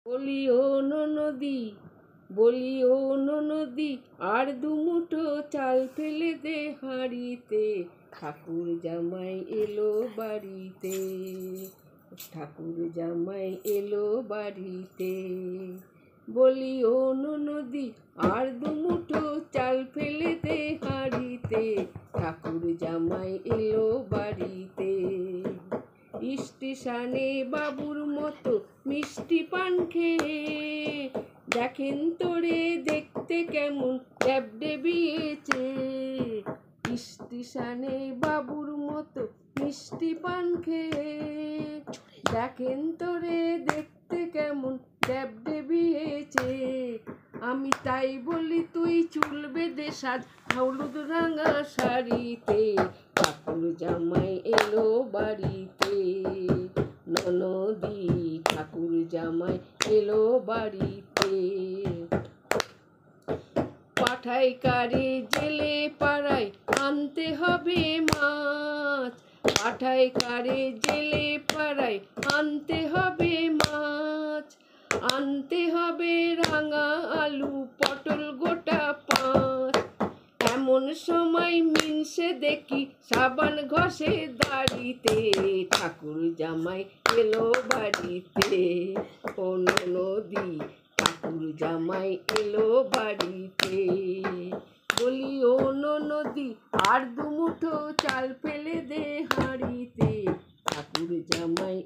বলি ও নদী, বলি ও নদী, আর দুমুঠো চাল ফেলে দে হাঁড়িতে, ঠাকুর জামাই এলো বাড়িতে, ঠাকুর জামাই এলো বাড়িতে। বলি ও নদী, আর দুমুঠো চাল ফেলে দে হাঁড়িতে, ঠাকুর জামাই এলো বাড়িতে। স্টেশনে বাবুর মতো মিষ্টি পান খেয়ে, দেখেন তোরে দেখতে কেমন ড্যাবডেবিয়েছে। স্টেশনে বাবুর মতো মিষ্টি পান খেয়ে, দেখেন তোরে দেখতে কেমন ড্যাবডেবিয়েছে। আমি তাই বলি তুই চুল বেঁধে সাজ হলুদ রাঙা শাড়িতে, ঠাকুর জামাই এলো বাড়িতে। ননদি ঠাকুর জামাই এলো বাড়িতে। পাঠাই কারে জেলে পাড়ায় আনতে হবে মাছ, পাঠাই কারে জেলে পাড়ায় আনতে হবে মাছ, আনতে হবে রাঙা আলু পটল গোটা 5। এমন সময় মিনসে দেখি সাবান ঘষে দাড়িতে, ঠাকুর জামাই এলো বাড়িতে। ও নদী ঠাকুর জামাই এলো বাড়িতে। বলি ও নদী, আর দুমুঠো চাল ফেলে দে হাঁড়িতে, ঠাকুর জামাই